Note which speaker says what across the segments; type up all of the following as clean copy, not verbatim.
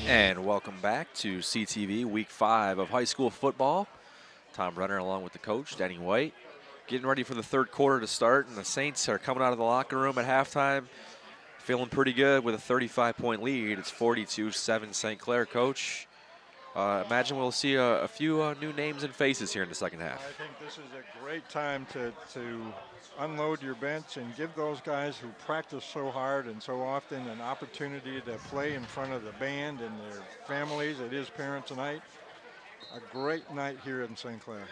Speaker 1: And welcome back to CTV Week 5 of high school football. Tom Brenner along with the coach, Denny White, getting ready for the third quarter to start, and the Saints are coming out of the locker room at halftime feeling pretty good with a 35-point lead. It's 42-7 St. Clair, Coach. Imagine we'll see a few new names and faces here in the second half.
Speaker 2: I think this is a great time to unload your bench and give those guys who practice so hard and so often an opportunity to play in front of the band and their families. It is Parents' Night. A great night here in St. Clair.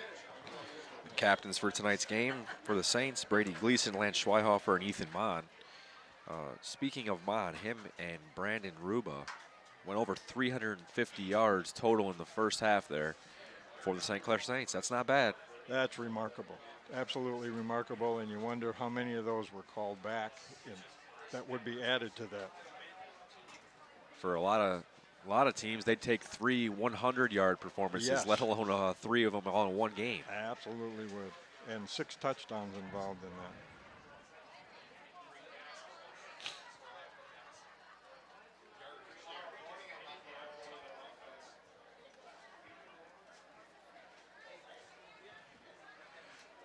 Speaker 1: Captains for tonight's game for the Saints, Brady Gleason, Lance Schweihofer, and Ethan Mon. Speaking of Mon, him and Brandon Ruba went over 350 yards total in the first half there for the St. Clair Saints. That's not bad.
Speaker 2: That's remarkable. Absolutely remarkable, and you wonder how many of those were called back and that would be added to that.
Speaker 1: For a lot of teams, they'd take 3 100-yard performances,
Speaker 2: Yes.
Speaker 1: let alone 3 of them all in one game.
Speaker 2: Absolutely would. And 6 touchdowns involved in that.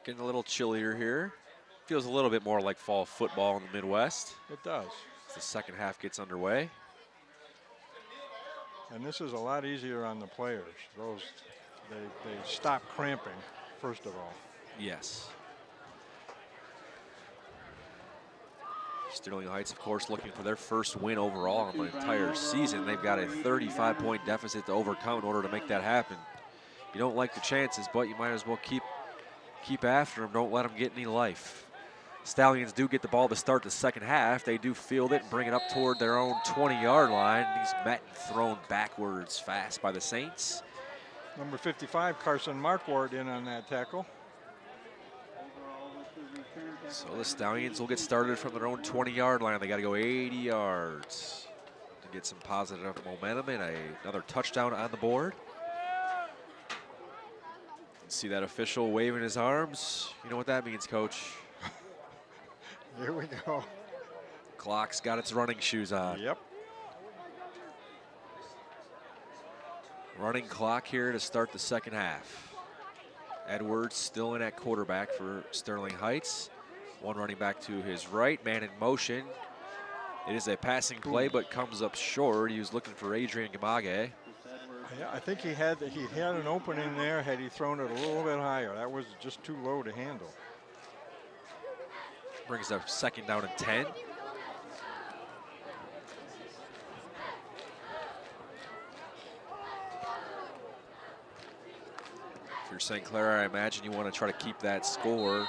Speaker 1: Getting a little chillier here. Feels a little bit more like fall football in the Midwest
Speaker 2: It does.
Speaker 1: as the second half gets underway.
Speaker 2: And this is a lot easier on the players. They stop cramping, first of all.
Speaker 1: Yes. Sterling Heights, of course, looking for their first win overall in the entire season. They've got a 35-point deficit to overcome in order to make that happen. You don't like the chances, but you might as well keep after them. Don't let them get any life. Stallions do get the ball to start the second half. They do field it and bring it up toward their own 20-yard line. He's met and thrown backwards fast by the Saints.
Speaker 2: Number 55, Carson Marquardt, in on that tackle.
Speaker 1: So the Stallions will get started from their own 20-yard line. They got to go 80 yards to get some positive momentum and another touchdown on the board. See that official waving his arms? You know what that means, Coach.
Speaker 2: Here we go.
Speaker 1: Clock's got its running shoes on.
Speaker 2: Yep.
Speaker 1: Running clock here to start the second half. Edwards still in at quarterback for Sterling Heights. One running back to his right, man in motion. It is a passing play, but comes up short. He was looking for Adrian Gamage.
Speaker 2: Yeah, I think he had an opening there had he thrown it a little bit higher. That was just too low to handle.
Speaker 1: Brings up second down and 10. If you're St. Clair, I imagine you want to try to keep that score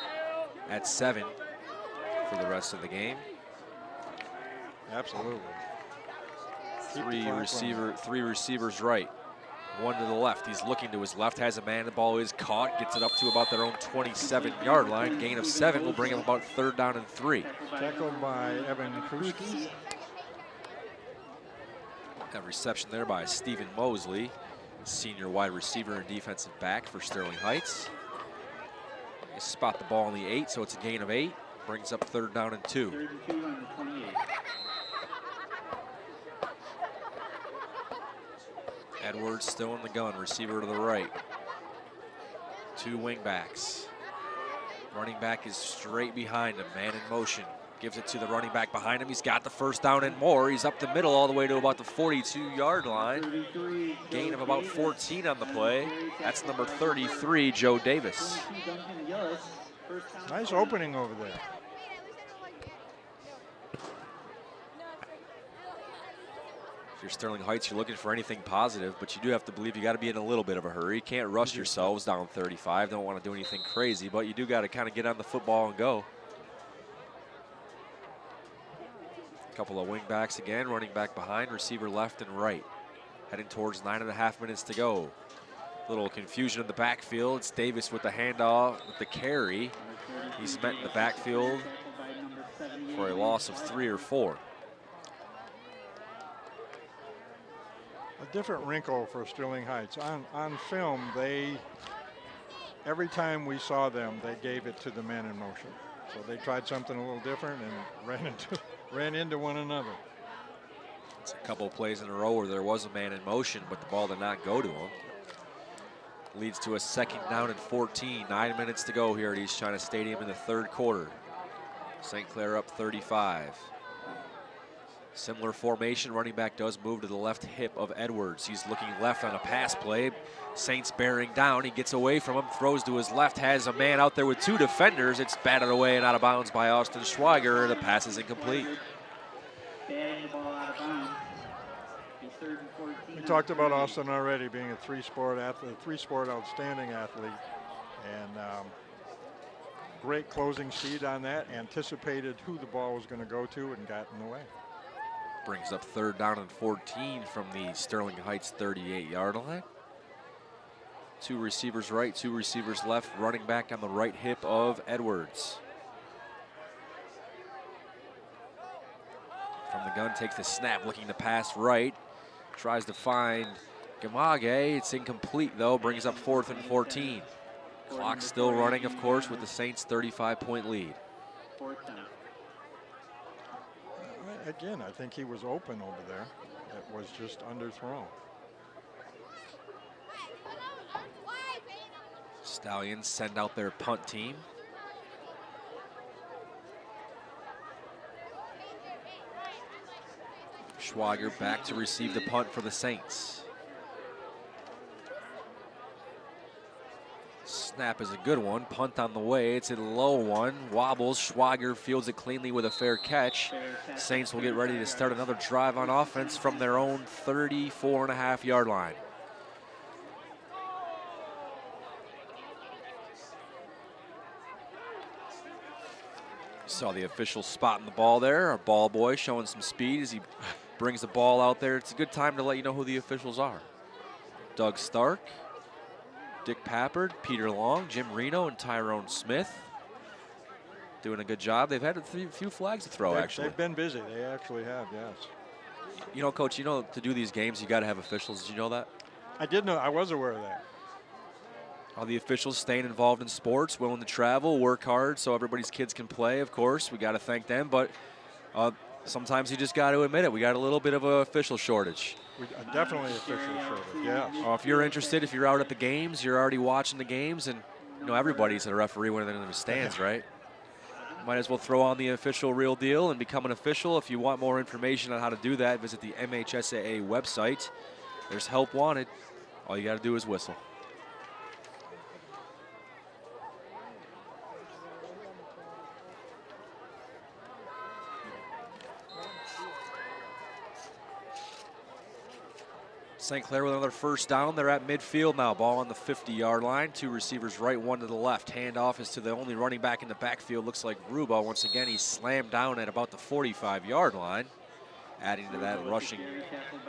Speaker 1: at 7 for the rest of the game.
Speaker 2: Absolutely.
Speaker 1: Three receivers right. One to the left. He's looking to his left, has a man. The ball is caught, gets it up to about their own 27-yard line. Gain of 7 will bring him about third down and 3.
Speaker 2: Tackled by Evan Kruski.
Speaker 1: That reception there by Stephen Mosley, senior wide receiver and defensive back for Sterling Heights. They spot the ball on the 8, so it's a gain of 8. Brings up third down and 2. Edwards still in the gun, receiver to the right. 2 wing backs. Running back is straight behind him, man in motion. Gives it to the running back behind him. He's got the first down and more. He's up the middle all the way to about the 42-yard line. Gain of about 14 on the play. That's number 33, Joe Davis.
Speaker 2: Nice opening over there.
Speaker 1: If you're Sterling Heights, you're looking for anything positive, but you do have to believe you got to be in a little bit of a hurry. You can't rush yourselves down 35. Don't want to do anything crazy, but you do got to kind of get on the football and go. A couple of wing backs again, running back behind, receiver left and right. Heading towards 9.5 minutes to go. Little confusion in the backfield. It's Davis with the handoff, with the carry. He's met in the backfield for a loss of 3 or 4.
Speaker 2: A different wrinkle for Sterling Heights. On film, every time we saw them, they gave it to the man in motion. So they tried something a little different and ran into one another.
Speaker 1: It's a couple of plays in a row where there was a man in motion, but the ball did not go to him. Leads to a 2nd down and 14. 9 minutes to go here at East China Stadium in the 3rd quarter. St. Clair up 35. Similar formation, running back does move to the left hip of Edwards. He's looking left on a pass play. Saints bearing down, he gets away from him, throws to his left, has a man out there with 2 defenders. It's batted away and out of bounds by Austin Schweiger. The pass is incomplete.
Speaker 2: We talked about Austin already being a three-sport athlete, three-sport outstanding athlete, and great closing speed on that. Anticipated who the ball was going to go to and got in the way.
Speaker 1: Brings up 3rd down and 14 from the Sterling Heights 38-yard line. 2 receivers right, 2 receivers left. Running back on the right hip of Edwards. From the gun, takes the snap, looking to pass right. Tries to find Gamage. It's incomplete, though. Brings up 4th and 14. Clock still running, of course, with the Saints' 35-point lead.
Speaker 2: Again, I think he was open over there. It was just underthrown.
Speaker 1: Stallions send out their punt team. Schweiger back to receive the punt for the Saints. Snap is a good one. Punt on the way. It's a low one. Wobbles. Schweiger fields it cleanly with a fair catch. Saints will get ready to start another drive on offense from their own 34.5-yard line. Saw the official spotting the ball there. Our ball boy showing some speed as he brings the ball out there. It's a good time to let you know who the officials are. Doug Stark, Dick Pappard, Peter Long, Jim Reno, and Tyrone Smith. Doing a good job. They've had a few flags to throw, actually.
Speaker 2: They've been busy. They actually have, yes.
Speaker 1: You know, Coach, you know, to do these games, you got to have officials. Did you know that?
Speaker 2: I did know. I was aware of that.
Speaker 1: All the officials staying involved in sports, willing to travel, work hard so everybody's kids can play, of course. We got to thank them, but sometimes you just got to admit it. We got a little bit of an official shortage.
Speaker 2: Definitely official shortage, yeah.
Speaker 1: If you're interested, if you're out at the games, you're already watching the games, and you know everybody's a referee when they're in the stands, right? Might as well throw on the official real deal and become an official. If you want more information on how to do that, visit the MHSAA website. There's help wanted. All you got to do is whistle. St. Clair with another 1st down. They're at midfield now. Ball on the 50-yard line. 2 receivers right, 1 to the left. Handoff is to the only running back in the backfield. Looks like Ruba. Once again, he's slammed down at about the 45-yard line, adding to that rushing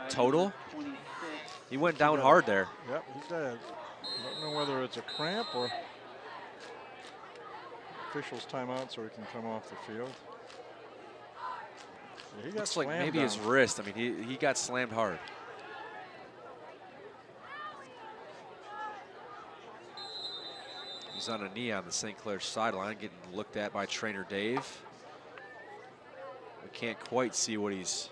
Speaker 1: total. He went down hard there.
Speaker 2: Yep, he did. Don't know whether it's a cramp or official's timeout so he can come off the field. Yeah, he got
Speaker 1: Looks like maybe
Speaker 2: down.
Speaker 1: his wrist. I mean, he got slammed hard. He's on a knee on the St. Clair sideline, getting looked at by trainer Dave. We can't quite see what he's,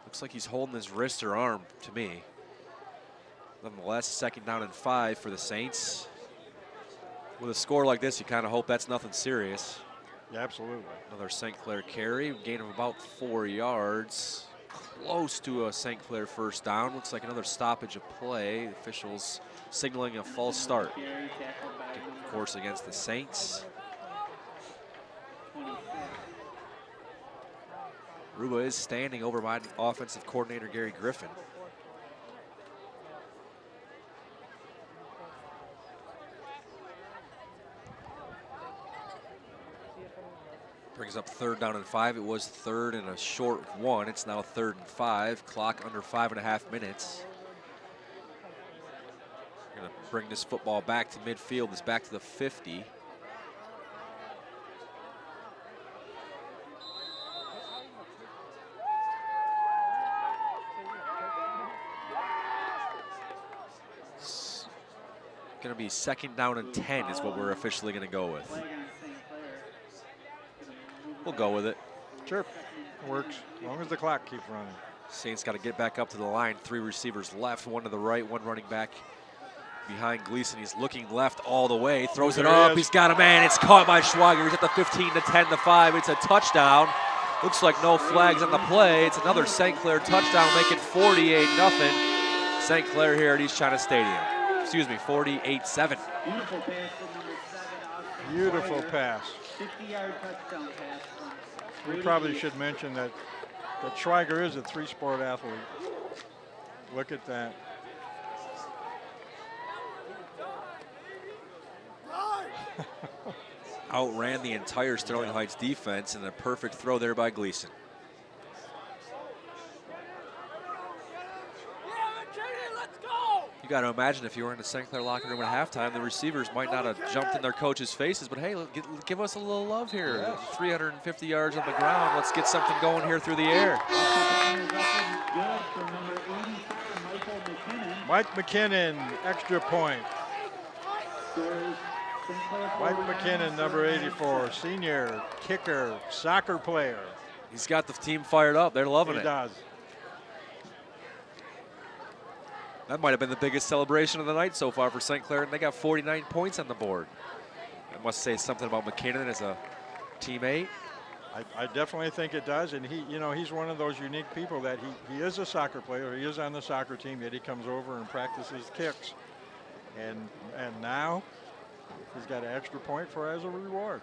Speaker 1: looks like he's holding his wrist or arm to me. Nonetheless, 2nd down and 5 for the Saints. With a score like this, you kind of hope that's nothing serious.
Speaker 2: Yeah, absolutely.
Speaker 1: Another St. Clair carry, gain of about 4 yards. Close to a St. Clair 1st down. Looks like another stoppage of play. Officials signaling a false start. Of course, against the Saints. Ruba is standing over by offensive coordinator Gary Griffin. Brings up 3rd down and 5. It was 3rd and a short 1. It's now 3rd and 5. Clock under 5.5 minutes. Going to bring this football back to midfield. It's back to the 50. It's going to be 2nd down and 10 is what we're officially going to go with. We'll go with it.
Speaker 2: Sure, works, as long as the clock keeps running.
Speaker 1: Saints got to get back up to the line. 3 receivers left, 1 to the right, 1 running back behind Gleason. He's looking left all the way, throws it up. He's got a man. It's caught by Schweiger. He's at the 15, the 10, the 5. It's a touchdown. Looks like no flags on the play. It's another St. Clair touchdown, making 48-0. St. Clair here at East China Stadium. Excuse me, 48-7.
Speaker 2: Beautiful pass.
Speaker 3: 50-yard touchdown pass.
Speaker 2: We probably should mention that Schweiger is a 3-sport athlete. Look at that.
Speaker 1: Outran the entire Sterling Heights defense, and a perfect throw there by Gleason. You got to imagine if you were in the St. Clair locker room at halftime, the receivers might not have jumped in their coaches' faces, but hey, give us a little love here.
Speaker 2: Yes.
Speaker 1: 350 yards on the ground. Let's get something going here through the air.
Speaker 2: Mike McKinnon, extra point. Mike McKinnon, number 84, senior kicker, soccer player.
Speaker 1: He's got the team fired up. They're loving it.
Speaker 2: He does.
Speaker 1: That might have been the biggest celebration of the night so far for St. Clair, and they got 49 points on the board. I must say something about McKinnon as a teammate.
Speaker 2: I definitely think it does, and he's one of those unique people that he is a soccer player. He is on the soccer team, yet he comes over and practices kicks, and now he's got an extra point for as a reward.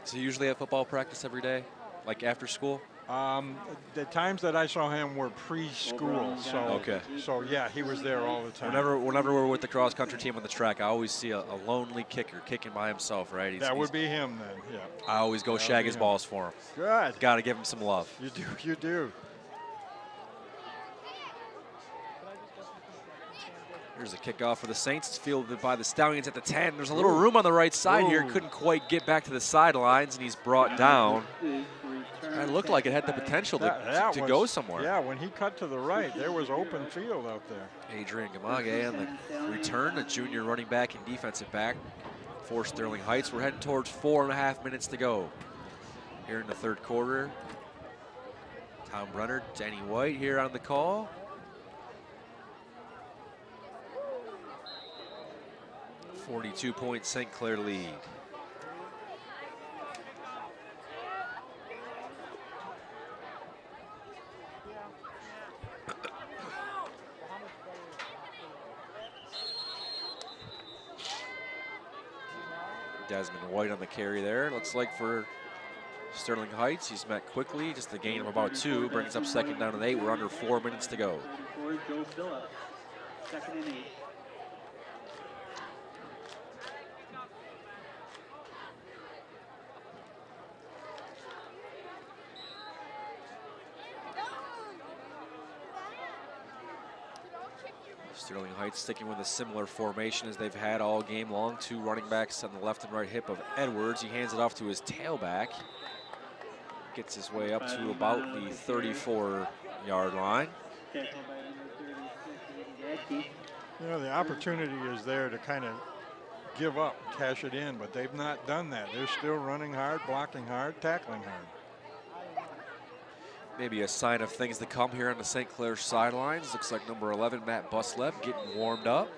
Speaker 1: So you usually have football practice every day, like after school?
Speaker 2: The times that I saw him were preschool, so
Speaker 1: okay.
Speaker 2: So yeah, he was there all the time.
Speaker 1: Whenever we're with the cross country team on the track, I always see a lonely kicker kicking by himself, right?
Speaker 2: That would be him then, yeah.
Speaker 1: I always go shag his balls for him.
Speaker 2: Good.
Speaker 1: Got to give him some love.
Speaker 2: You do.
Speaker 1: Here's a kickoff for the Saints. It's fielded by the Stallions at the 10. There's a little room on the right side here. Couldn't quite get back to the sidelines, and he's brought down. It looked like it had the potential to go somewhere.
Speaker 2: Yeah, when he cut to the right, there was open field out there.
Speaker 1: Adrian Gamage on the return, a junior running back and defensive back for Sterling Heights. We're heading towards 4.5 minutes to go here in the third quarter. Tom Brenner, Danny White here on the call. .42 St. Clair lead. Desmond White on the carry there. Looks like for Sterling Heights, he's met quickly, just a gain of about 2, brings up second down and 8. We're under 4 minutes to go.
Speaker 3: Joe Phillips, 2nd and 8.
Speaker 1: Sterling Heights sticking with a similar formation as they've had all game long. 2 running backs on the left and right hip of Edwards. He hands it off to his tailback. Gets his way up to about the 34-yard line.
Speaker 2: The opportunity is there to kind of give up, cash it in, but they've not done that. They're still running hard, blocking hard, tackling hard.
Speaker 1: Maybe a sign of things to come here on the St. Clair sidelines. Looks like number 11, Matt Buslev, getting warmed up.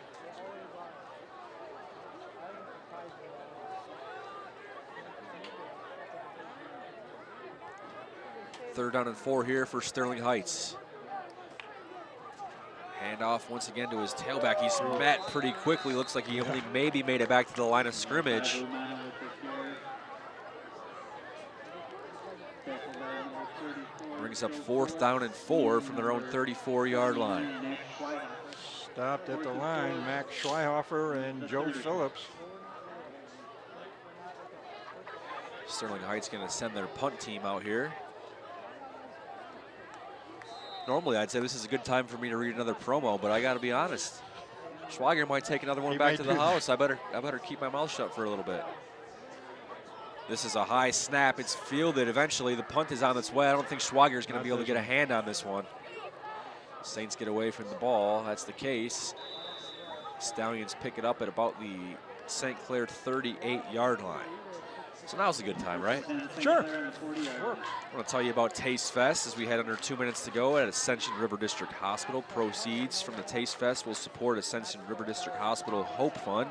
Speaker 1: Third down and 4 here for Sterling Heights. Handoff once again to his tailback. He's met pretty quickly. Looks like he only maybe made it back to the line of scrimmage. Brings up 4th down and 4 from their own 34-yard line.
Speaker 2: Stopped at the line, Max Schweihofer and Joe Phillips.
Speaker 1: Sterling Heights going to send their punt team out here. Normally, I'd say this is a good time for me to read another promo, but I got to be honest. Schweiger might take another one back to the house. I better keep my mouth shut for a little bit. This is a high snap. It's fielded eventually. The punt is on its way. I don't think Schweiger is going to be able to get a hand on this one. Saints get away from the ball. That's the case. Stallions pick it up at about the St. Clair 38-yard line. So now's a good time, right?
Speaker 2: Sure.
Speaker 1: I want to tell you about Taste Fest as we had under 2 minutes to go at Ascension River District Hospital. Proceeds from the Taste Fest will support Ascension River District Hospital Hope Fund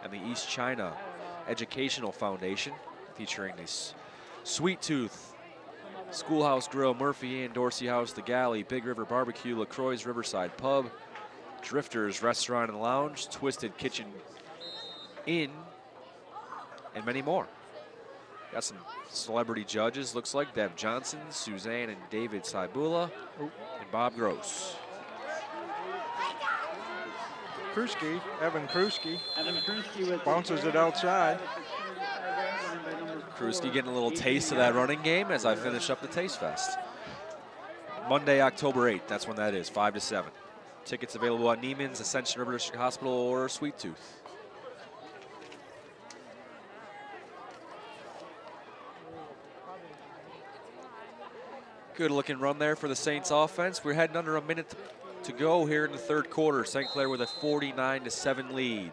Speaker 1: and the East China Educational Foundation, featuring this Sweet Tooth, Schoolhouse Grill, Murphy Inn, Dorsey House, The Galley, Big River Barbecue, LaCroix's Riverside Pub, Drifters Restaurant and Lounge, Twisted Kitchen Inn, and many more. Got some celebrity judges, looks like Deb Johnson, Suzanne and David Saibula, and Bob Gross.
Speaker 2: Kruski, Evan Kruski,
Speaker 3: with
Speaker 2: bounces it outside.
Speaker 1: Kruski getting a little taste of that running game as I finish up the Taste Fest. Monday, October 8th, that's when that is, 5 to 7. Tickets available at Neiman's, Ascension River District Hospital, or Sweet Tooth. Good looking run there for the Saints offense. We're heading under a minute to go here in the third quarter. St. Clair with a 49-7 lead.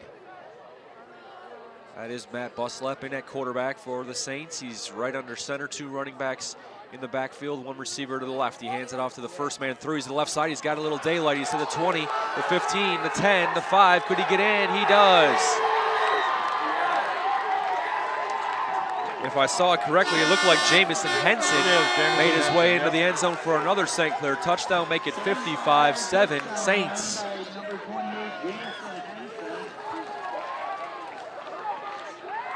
Speaker 1: That is Matt Buslep in at quarterback for the Saints. He's right under center, 2 running backs in the backfield, 1 receiver to the left. He hands it off to the first man through. He's to the left side. He's got a little daylight. He's to the 20, the 15, the 10, the 5. Could he get in? He does. If I saw it correctly, it looked like Jamison Henson made his way into the end zone for another St. Clair touchdown, make it 55-7 Saints.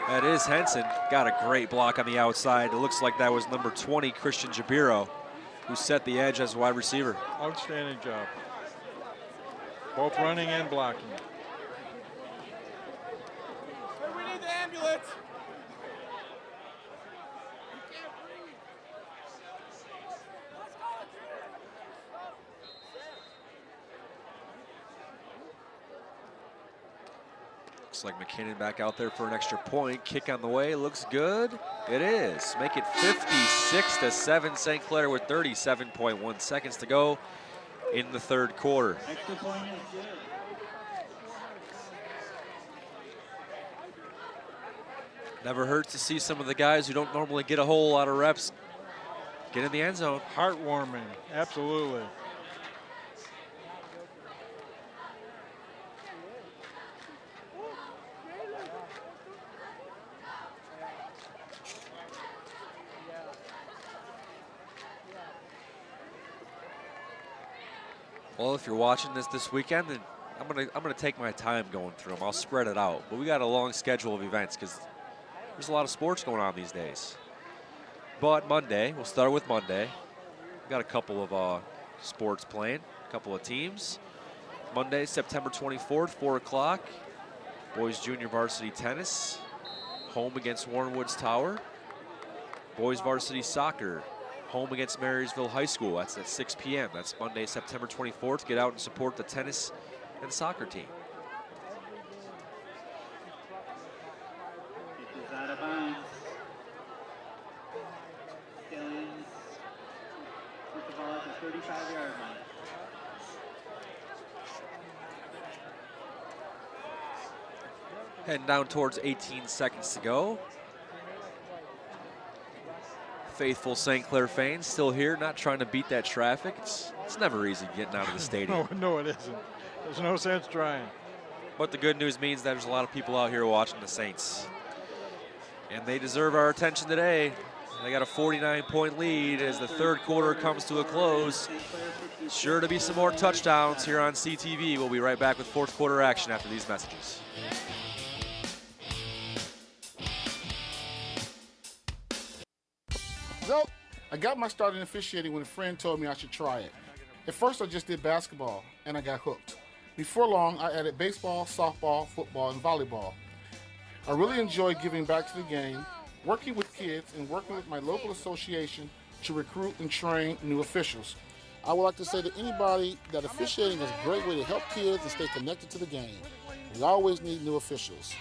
Speaker 1: That is Henson. Got a great block on the outside. It looks like that was number 20, Christian Jabiro, who set the edge as wide receiver.
Speaker 2: Outstanding job. Both running and blocking.
Speaker 4: We need the ambulance.
Speaker 1: Looks like McKinnon back out there for an extra point. Kick on the way, looks good. It is. Make it 56-7 St. Clair with 37.1 seconds to go in the third quarter.
Speaker 3: Extra point is good.
Speaker 1: Never hurts to see some of the guys who don't normally get a whole lot of reps get in the end zone.
Speaker 2: Heartwarming, absolutely.
Speaker 1: Well, if you're watching this weekend, then I'm gonna take my time going through them. I'll spread it out. But we got a long schedule of events because there's a lot of sports going on these days. But Monday, we'll start with Monday. We got a couple of sports playing, a couple of teams. Monday, September 24th, 4 o'clock. Boys Junior Varsity Tennis, home against Warren Woods Tower. Boys Varsity Soccer, home against Marysville High School. That's at 6 p.m. That's Monday, September 24th. Get out and support the tennis and soccer team.
Speaker 3: This is out of bounds. Stallions with the ball at the 35-yard line.
Speaker 1: Heading down towards 18 seconds to go. Faithful St. Clair fans still here, not trying to beat that traffic. It's never easy getting out of the stadium.
Speaker 2: No, it isn't. There's no sense trying.
Speaker 1: But the good news means that there's a lot of people out here watching the Saints. And they deserve our attention today. They got a 49-point lead as the third quarter comes to a close. Sure to be some more touchdowns here on CTV. We'll be right back with fourth quarter action after these messages.
Speaker 5: Well, I got my start in officiating when a friend told me I should try it. At first, I just did basketball, and I got hooked. Before long, I added baseball, softball, football, and volleyball. I really enjoy giving back to the game, working with kids, and working with my local association to recruit and train new officials. I would like to say to anybody that officiating is a great way to help kids and stay connected to the game. We always need new officials.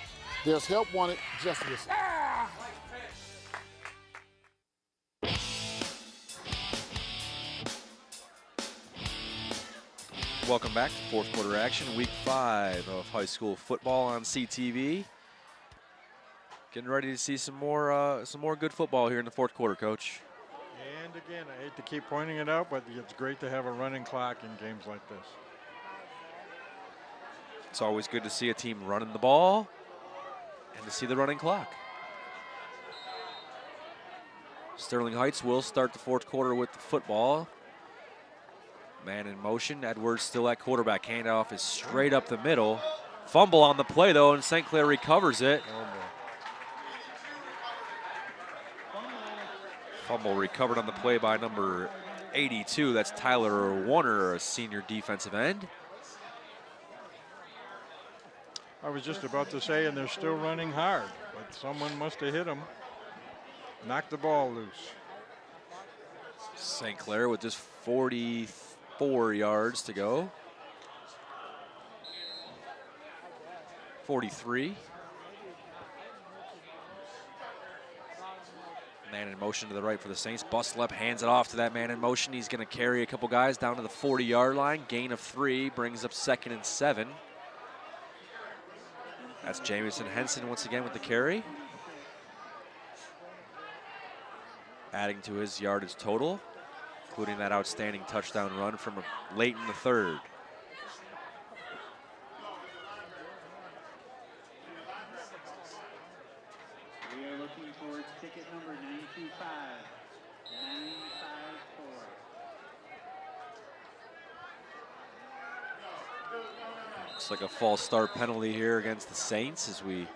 Speaker 5: There's help wanted, just listen.
Speaker 1: Welcome back to fourth quarter action, week 5 of high school football on CTV. Getting ready to see some more good football here in the fourth quarter, Coach.
Speaker 2: And again, I hate to keep pointing it out, but it's great to have a running clock in games like this.
Speaker 1: It's always good to see a team running the ball and to see the running clock. Sterling Heights will start the fourth quarter with the football. Man in motion. Edwards still at quarterback. Handoff is straight up the middle. Fumble on the play, though, and St. Clair recovers it.
Speaker 2: Oh, boy.
Speaker 1: Fumble recovered on the play by number 82. That's Tyler Warner, a senior defensive end.
Speaker 2: I was just about to say, and they're still running hard, but someone must have hit them. Knocked the ball loose.
Speaker 1: St. Clair with just 44 yards to go. 43. Man in motion to the right for the Saints. Buslep hands it off to that man in motion. He's going to carry a couple guys down to the 40-yard line. Gain of 3 brings up 2nd and 7. That's Jamison Henson once again with the carry. Adding to his yardage total, including that outstanding touchdown run from late in the third.
Speaker 3: We are looking towards ticket number 925. 954.
Speaker 1: Looks like a false start penalty here against the Saints as we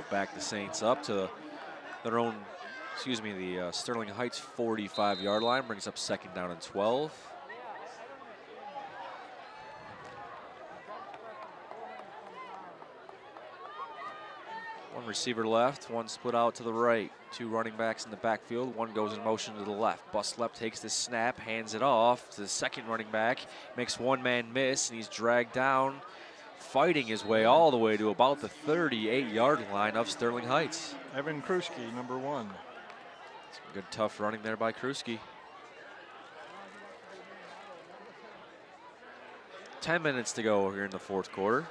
Speaker 1: back the Saints up to their own, the Sterling Heights 45-yard line, brings up 2nd down and 12. One receiver left, one split out to the right. 2 running backs in the backfield, one goes in motion to the left. Buslep takes the snap, hands it off to the 2nd running back, makes one man miss, and he's dragged down, fighting his way all the way to about the 38-yard line of Sterling Heights.
Speaker 2: Evan Kruski, number 1.
Speaker 1: Some good tough running there by Kruski. 10 minutes to go here in the fourth quarter.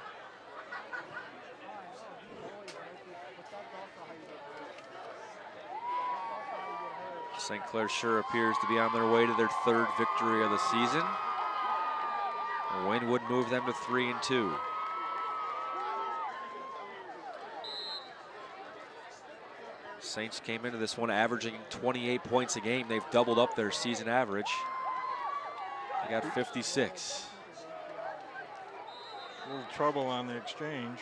Speaker 1: St. Clair sure appears to be on their way to their 3rd victory of the season. A win would move them to 3-2. Saints came into this one averaging 28 points a game. They've doubled up their season average. They got 56.
Speaker 2: A little trouble on the exchange.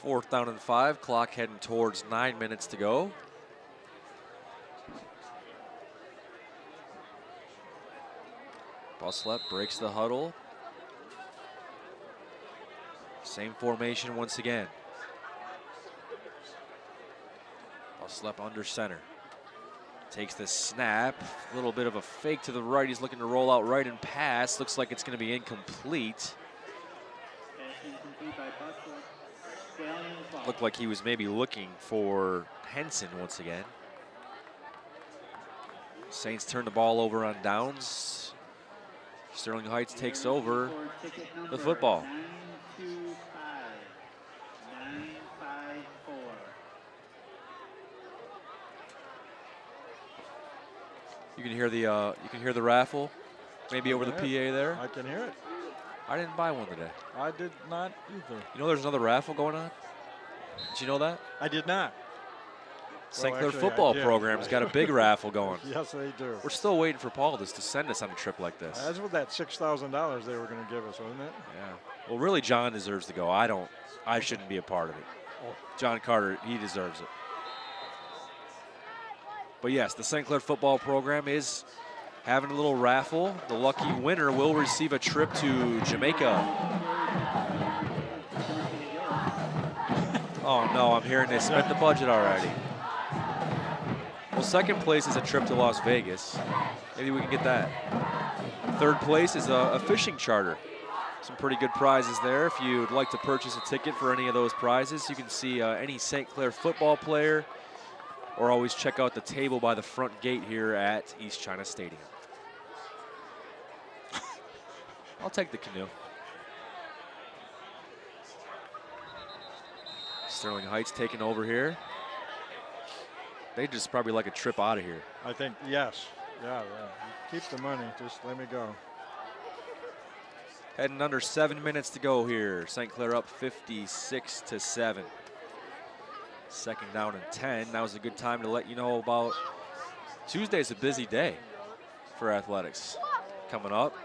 Speaker 1: Fourth down and 5, clock heading towards 9 minutes to go. Buslep breaks the huddle. Same formation once again. Buslep under center. Takes the snap, a little bit of a fake to the right. He's looking to roll out right and pass. Looks like it's going to be incomplete. Looked like he was maybe looking for Henson once again. Saints turn the ball over on downs. Sterling Heights takes over the football.
Speaker 3: 954.
Speaker 1: You can hear the raffle, maybe over the PA there.
Speaker 2: I can hear it.
Speaker 1: I didn't buy one today.
Speaker 2: I did not either.
Speaker 1: You know there's another raffle going on? Did you know that?
Speaker 2: I did not.
Speaker 1: St.
Speaker 2: Well,
Speaker 1: Clair
Speaker 2: actually,
Speaker 1: football
Speaker 2: I did.
Speaker 1: program's got a big raffle going.
Speaker 2: Yes, they do.
Speaker 1: We're still waiting for Paul to send us on a trip like this.
Speaker 2: That's what that $6,000 they were going to give us, wasn't it?
Speaker 1: Yeah. Well, really, John deserves to go. I shouldn't be a part of it.
Speaker 2: Oh.
Speaker 1: John Carter, he deserves it. But yes, the St. Clair football program is having a little raffle. The lucky winner will receive a trip to Jamaica. Oh no, I'm hearing they spent the budget already. Well, second place is a trip to Las Vegas. Maybe we can get that. Third place is a fishing charter. Some pretty good prizes there. If you'd like to purchase a ticket for any of those prizes, you can see any St. Clair football player, or always check out the table by the front gate here at East China Stadium. I'll take the canoe. Sterling Heights taking over here. They just probably like a trip out of here.
Speaker 2: I think, yes. Yeah. Keep the money. Just let me go.
Speaker 1: Heading under 7 minutes to go here. St. Clair up 56-7. Second down and 10. Now's a good time to let you know about Tuesday's a busy day for athletics. Coming up,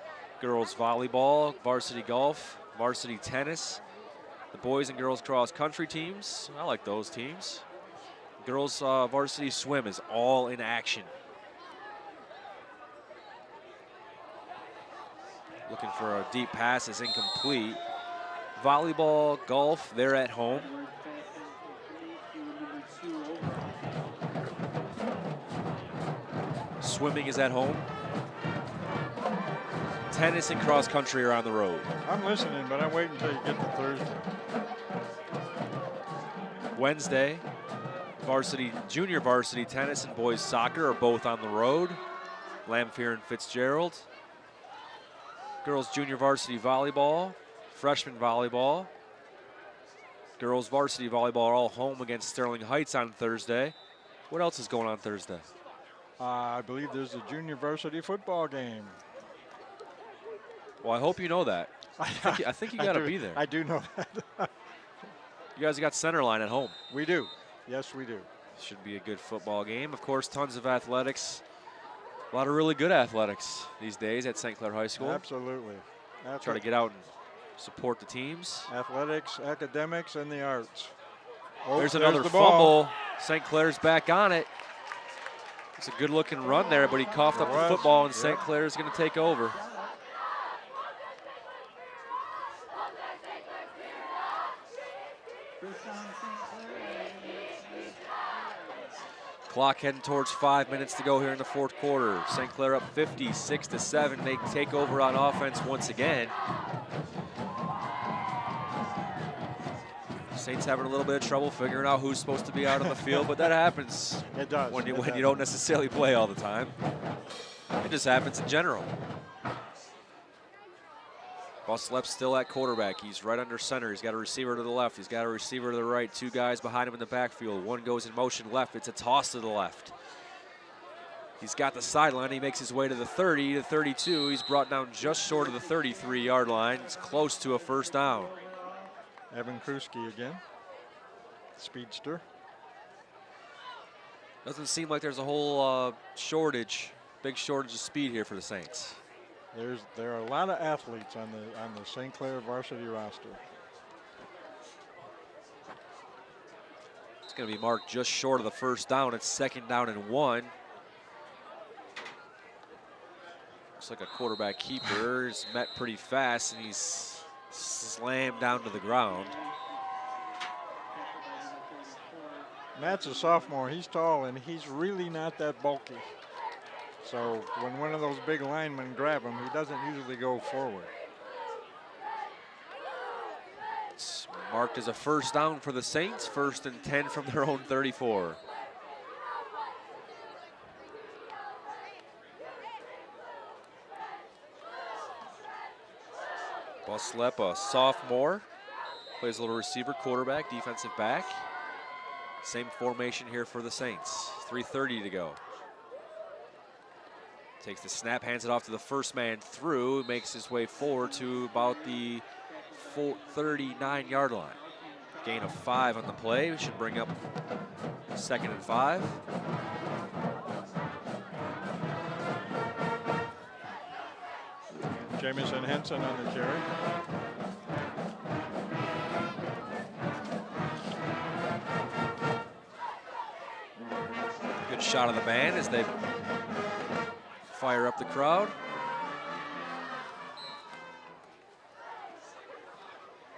Speaker 1: girls volleyball, varsity golf, varsity tennis, the boys and girls cross country teams. I like those teams. Girls varsity swim is all in action. Looking for a deep pass is incomplete. Volleyball, golf, they're at home. Swimming is at home. Tennis and cross country are on the road.
Speaker 2: I'm listening, but I'm waiting until you get to Thursday.
Speaker 1: Wednesday, junior varsity tennis and boys soccer are both on the road. Lamphere and Fitzgerald. Girls junior varsity volleyball, freshman volleyball. Girls varsity volleyball are all home against Sterling Heights on Thursday. What else is going on Thursday?
Speaker 2: I believe there's a junior varsity football game.
Speaker 1: Well, I hope you know that. I think you got to be there.
Speaker 2: I do know that.
Speaker 1: You guys got Centerline at home.
Speaker 2: We do. Yes, we do.
Speaker 1: Should be a good football game. Of course, tons of athletics. A lot of really good athletics these days at St. Clair High School.
Speaker 2: Absolutely.
Speaker 1: Try to get out and support the teams.
Speaker 2: Athletics, academics, and the arts. Oh,
Speaker 1: there's another
Speaker 2: the
Speaker 1: fumble. St. Clair's back on it. It's a good-looking run there, but he coughed up the football, and St. Clair's going to take over. Clock heading towards 5 minutes to go here in the fourth quarter. St. Clair up 56-7. They take over on offense once again. Saints having a little bit of trouble figuring out who's supposed to be out on the field, but that happens.
Speaker 2: It does.
Speaker 1: When you don't necessarily play all the time. It just happens in general. Buslep's still at quarterback. He's right under center. He's got a receiver to the left. He's got a receiver to the right. Two guys behind him in the backfield. One goes in motion left. It's a toss to the left. He's got the sideline. He makes his way to the 30, to 32. He's brought down just short of the 33-yard line. It's close to a first down.
Speaker 2: Evan Kruski again. Speedster.
Speaker 1: Doesn't seem like there's a whole big shortage of speed here for the Saints.
Speaker 2: There are a lot of athletes on the St. Clair varsity roster.
Speaker 1: It's going to be marked just short of the first down. It's second down and 1. Looks like a quarterback keeper is met pretty fast, and he's slammed down to the ground.
Speaker 2: Matt's a sophomore. He's tall, and he's really not that bulky. So when one of those big linemen grab him, he doesn't usually go forward.
Speaker 1: It's marked as a first down for the Saints. 1st and 10 from their own 34. Buslep, a sophomore, plays a little receiver, quarterback, defensive back. Same formation here for the Saints. 3:30 to go. Takes the snap, hands it off to the first man through, makes his way forward to about the 39-yard line. Gain of 5 on the play. We should bring up 2nd and 5.
Speaker 2: Jamison Henson on the carry.
Speaker 1: Good shot of the man as they fire up the crowd.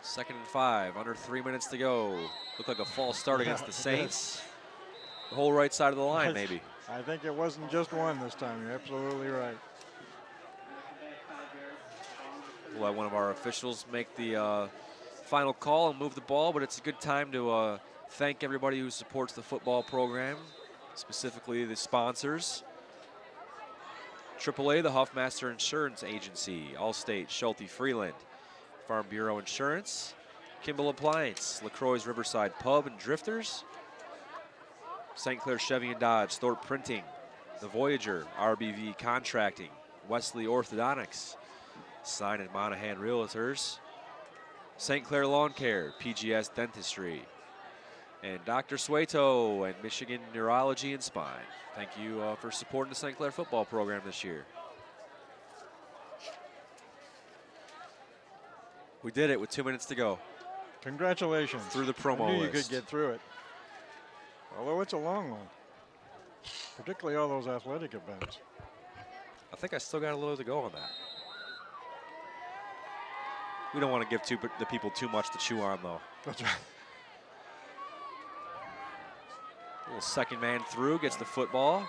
Speaker 1: Second and 5, under 3 minutes to go. Looked like a false start against the Saints. The whole right side of the line, maybe.
Speaker 2: I think it wasn't just one this time. You're absolutely right.
Speaker 1: We'll let one of our officials make the final call and move the ball, but it's a good time to thank everybody who supports the football program, specifically the sponsors. AAA, the Huffmaster Insurance Agency, Allstate, Schulte Freeland, Farm Bureau Insurance, Kimball Appliance, LaCroix's Riverside Pub and Drifters, St. Clair Chevy and Dodge, Thorpe Printing, The Voyager, RBV Contracting, Wesley Orthodontics, Sign and Monahan Realtors, St. Clair Lawn Care, PGS Dentistry, and Dr. Sueto and Michigan Neurology and Spine. Thank you for supporting the St. Clair football program this year. We did it with 2 minutes to go.
Speaker 2: Congratulations.
Speaker 1: Through the promo
Speaker 2: I knew
Speaker 1: list.
Speaker 2: you could get through it. Although it's a long one. Particularly all those athletic events.
Speaker 1: I think I still got a little to go on that. We don't want to give the people too much to chew on, though.
Speaker 2: That's right.
Speaker 1: Little second man through, gets the football,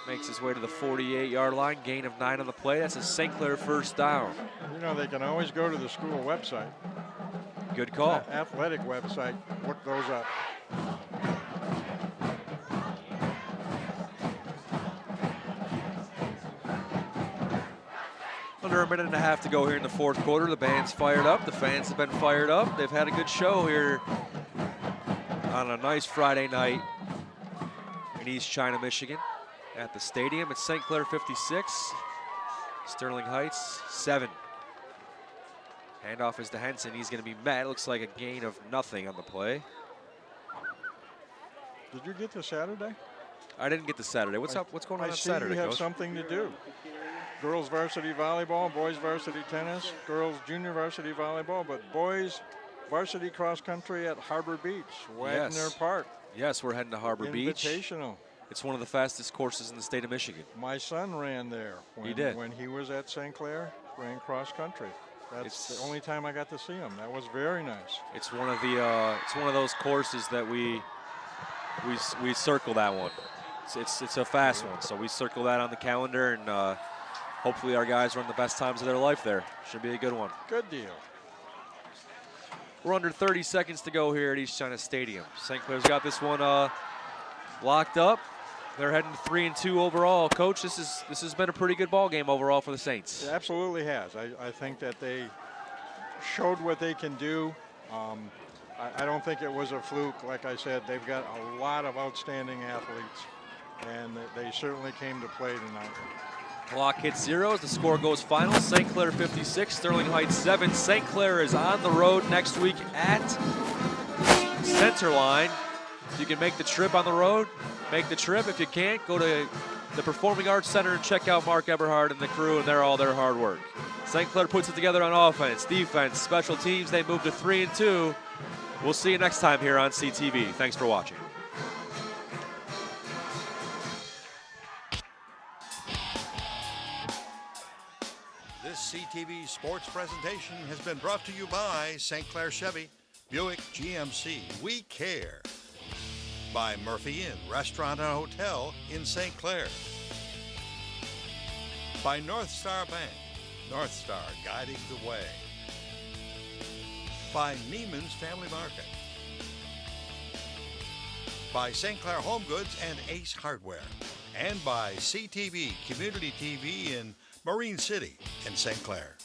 Speaker 1: makes his way to the 48-yard line, gain of 9 on the play. That's a St. Clair first down.
Speaker 2: You know, they can always go to the school website.
Speaker 1: Good call.
Speaker 2: Athletic website, look those up.
Speaker 1: Under a minute and a half to go here in the fourth quarter. The band's fired up. The fans have been fired up. They've had a good show here on a nice Friday night in East China, Michigan at the stadium. It's St. Clair 56, Sterling Heights 7. Handoff is to Henson. He's going to be met. Looks like a gain of nothing on the play.
Speaker 2: Did you get to Saturday?
Speaker 1: I didn't get to Saturday. What's up? What's going on
Speaker 2: I see
Speaker 1: Saturday,
Speaker 2: you have
Speaker 1: Coach?
Speaker 2: something to do. Girls varsity volleyball, boys varsity tennis, girls junior varsity volleyball, but boys varsity cross country at Harbor Beach, Wagner Park.
Speaker 1: Yes, we're heading to Harbor Beach.
Speaker 2: Invitational.
Speaker 1: It's one of the fastest courses in the state of Michigan.
Speaker 2: My son ran there when he was at St. Clair, ran cross country. That's the only time I got to see him. That was very nice.
Speaker 1: It's one of the it's one of those courses that we circle that one. It's a fast one, so we circle that on the calendar, and hopefully our guys run the best times of their life there. Should be a good one.
Speaker 2: Good deal.
Speaker 1: We're under 30 seconds to go here at East China Stadium. St. Clair's got this one locked up. They're heading to 3-2 overall. Coach, this has been a pretty good ball game overall for the Saints.
Speaker 2: It absolutely has. I think that they showed what they can do. I don't think it was a fluke. Like I said, they've got a lot of outstanding athletes, and they certainly came to play tonight.
Speaker 1: Clock hits 0 as the score goes final. St. Clair 56, Sterling Heights 7. St. Clair is on the road next week at Centerline. If you can make the trip on the road, make the trip. If you can't, go to the Performing Arts Center and check out Mark Eberhard and the crew and all their hard work. St. Clair puts it together on offense, defense, special teams. They move to 3-2. We'll see you next time here on CTV. Thanks for watching.
Speaker 6: This CTV sports presentation has been brought to you by St. Clair Chevy, Buick GMC, We Care. By Murphy Inn Restaurant and Hotel in St. Clair. By North Star Bank, North Star guiding the way. By Neiman's Family Market. By St. Clair Home Goods and Ace Hardware. And by CTV Community TV in Marine City in St. Clair.